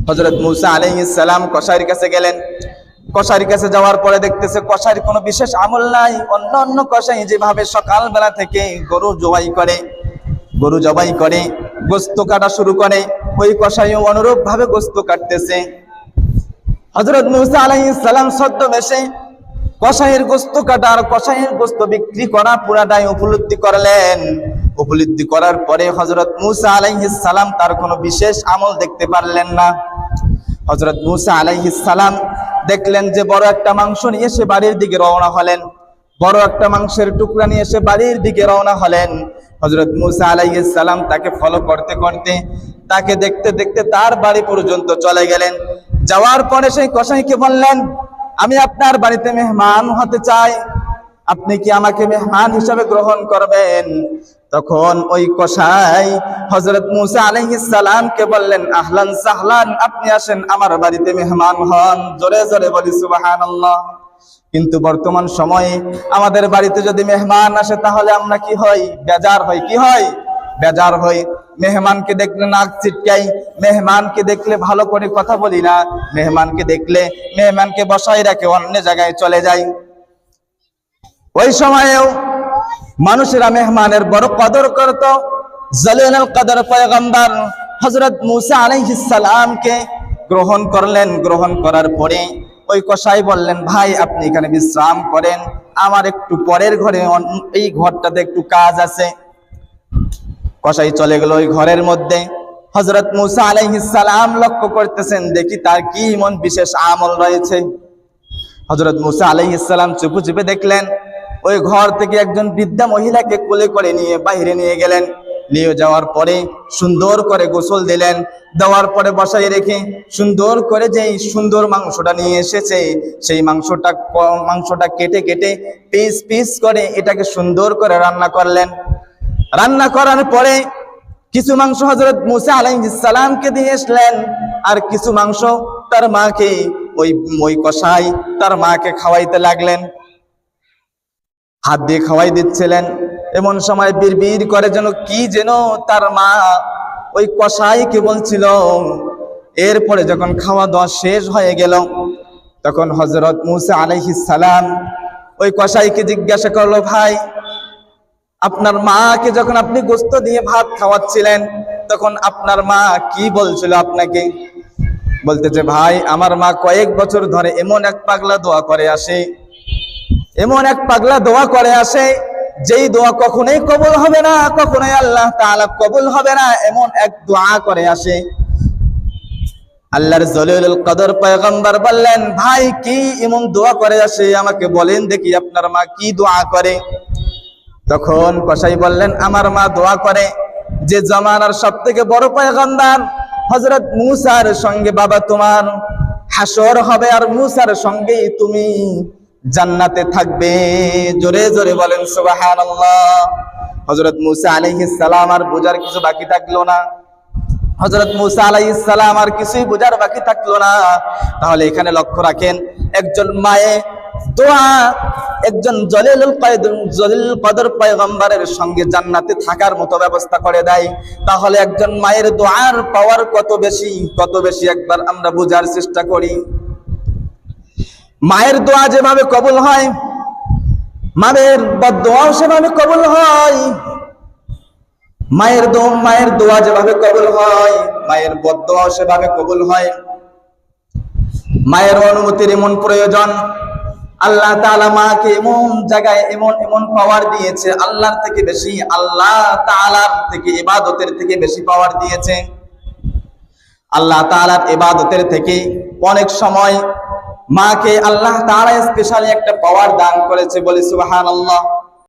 হযরত মূসা আলাইহিস সালাম কসাইয়ের কাছে গেলেন। কসাইয়ের কাছে যাওয়ার পরে দেখতেছে কসাইয়ের কোনো বিশেষ আমল নাই। অন্য কসাই যেভাবে সকালবেলা থেকে গরু জবাই করে গোশত কাটা শুরু করে, ওই কসাইও অনুরূপ ভাবে গোশত কাটতেছে। হযরত মূসা আলাইহিস সালাম ছদ্মবেশে কসাইয়ের গোশত কাটা আর কসাইয়ের গোশত বিক্রি করা পুরাটাই উপলব্ধি করলেন। উপলব্ধি করার পরে হযরত মূসা আলাইহিস সালাম তার কোনো বিশেষ আমল দেখতে পারলেন না। হযরত মূসা আলাইহিস সালাম দেখলেন যে বড় একটা মাংস নিয়ে সে বাড়ির দিকে রওনা হলেন। বড় একটা মাংসের টুকরা নিয়ে সে বাড়ির দিকে রওনা হলেন। হযরত মূসা আলাইহিস সালাম তাকে ফলো করতে করতে তাকে দেখতে দেখতে তার বাড়ি পর্যন্ত চলে গেলেন। যাওয়ার পরে সেই কসাইকে বললেন, আমি আপনার বাড়িতে মেহমান হতে চাই, আপনি কি আমাকে মেহমান হিসেবে গ্রহণ করবেন? তখন ওই কসাই হযরত মূসা আলাইহিস সালামকে বললেন, আহলান সাহলান, আপনি আসেন, আমার বাড়িতে মেহমান হন। জোরে জোরে বলি সুবহানাল্লাহ। কিন্তু বর্তমান সময়ে আমাদের বাড়িতে যদি মেহমান আসে তাহলে আমরা কি হই? বেজার হই। কি হয়? বেজার হই। মেহমানকে দেখলে নাক ছিটকাই, মেহমানকে দেখলে ভালো করে কথা বলি না, মেহমানকে বসাই রাখে, অন্য জায়গায় চলে যাই। ওই সময়েও মানুষেরা মেহমানের বড় কদর করত। জলিলুল কদর পয়গম্বর হযরত মূসা আলাইহিস সালামকে গ্রহণ করলেন। গ্রহণ করার পরে ওই কসাই বললেন, ভাই আপনি এখানে বিশ্রাম করেন, আমার একটু পরের ঘরে, এই ঘরটাতে একটু কাজ আছে। কসাই চলে গেল ওই ঘরের মধ্যে। হযরত মূসা আলাইহিস সালাম লক্ষ্য করতেছেন, দেখি তার কি এমন বিশেষ আমল রয়েছে। হযরত মূসা আলাইহিস সালাম চুপে দেখলেন ওই ঘর থেকে একজন বৃদ্ধা মহিলাকে কোলে করে নিয়ে বাইরে নিয়ে গেলেন। নিয়ে যাওয়ার পরে সুন্দর করে গোসল দিলেন। দেওয়ার পরে বসাই রেখে সুন্দর করে যেই সুন্দর মাংসটা নিয়ে এসেছে সেই মাংসটা কেটে পিস পিস করে এটাকে সুন্দর করে রান্না করলেন। রান্না করার পরে কিছু মাংস হযরত মূসা আলাইহিস সালামকে দিয়ে আসলেন, আর কিছু মাংস তার মাকে, ওই কসাই তার মাকে খাওয়াইতে লাগলেন। হাত দিয়ে খাওয়াই দিচ্ছিলেন। এমন সময় বিড়বিড় করে যেন তার মা ওই কসাইকে বলছিল। এরপরে যখন খাওয়া দাওয়া শেষ হয়ে গেল তখন হযরত মূসা আলাইহিস সালাম ওই কসাইকে জিজ্ঞাসা করলো, ভাই আপনার মাকে যখন আপনি গোশত দিয়ে ভাত খাওয়াচ্ছিলেন তখন আপনার মা কি বলছিল আপনাকে? বলতেছে, ভাই আমার মা কয়েক বছর ধরে এমন এক পাগলা দোয়া করে আসে যেই দোয়া কখনোই কবুল হবে না, কখনোই আল্লাহ তাআলা কবুল হবে না, এমন এক দোয়া করে আসে। আল্লাহর জলিলুল কদর পয়গম্বর বললেন, ভাই কি এমন দোয়া করে আসে আমাকে বলেন দেখি, আপনার মা কি দোয়া করে? তখন কসাই বললেন, আমার মা দোয়া করে যে জামানার সবথেকে বড় পয়গম্বর হযরত মূসার সঙ্গে বাবা তোমার হাসর হবে, আর মূসার সঙ্গেই তুমি জান্নাতে থাকবে। জোরে জোরে বলেন সুবহানাল্লাহ। হযরত মূসা আলাইহিস সালাম আর বোঝার কিছু বাকি থাকলো না। হযরত মূসা আলাইহিস সালাম আর কিছুই বোঝার বাকি থাকলো না। তাহলে এখানে লক্ষ্য রাখেন, একজন মায়ে দোয়া একজন জলিলুল কদর পয়গম্বরের সঙ্গে জান্নাতে থাকার মতো ব্যবস্থা করে দেয়। তাহলে একজন মায়ের দোয়ার পাওয়ার কত বেশি একবার আমরা বোঝার চেষ্টা করি। মায়ের দোয়া যেভাবে কবুল হয়, মায়ের বদদোয়াও সেভাবে কবুল হয়। মায়ের দোয়া যেভাবে কবুল হয়, মায়ের বদদোয়াও সেভাবে কবুল হয়। মায়ের অনুমতির এমন প্রয়োজন। আল্লাহ তাআলা মাকে এমন জায়গায় এমন পাওয়ার দিয়েছে, আল্লাহর থেকে বেশি, আল্লাহ তাআলার থেকে, ইবাদতের থেকে বেশি পাওয়ার দিয়েছে। আল্লাহ তাআলার ইবাদতের থেকে অনেক সময় মাকে আল্লাহ তাআলা স্পেশালি একটা পাওয়ার দান করেছে, বলি সুবহানাল্লাহ।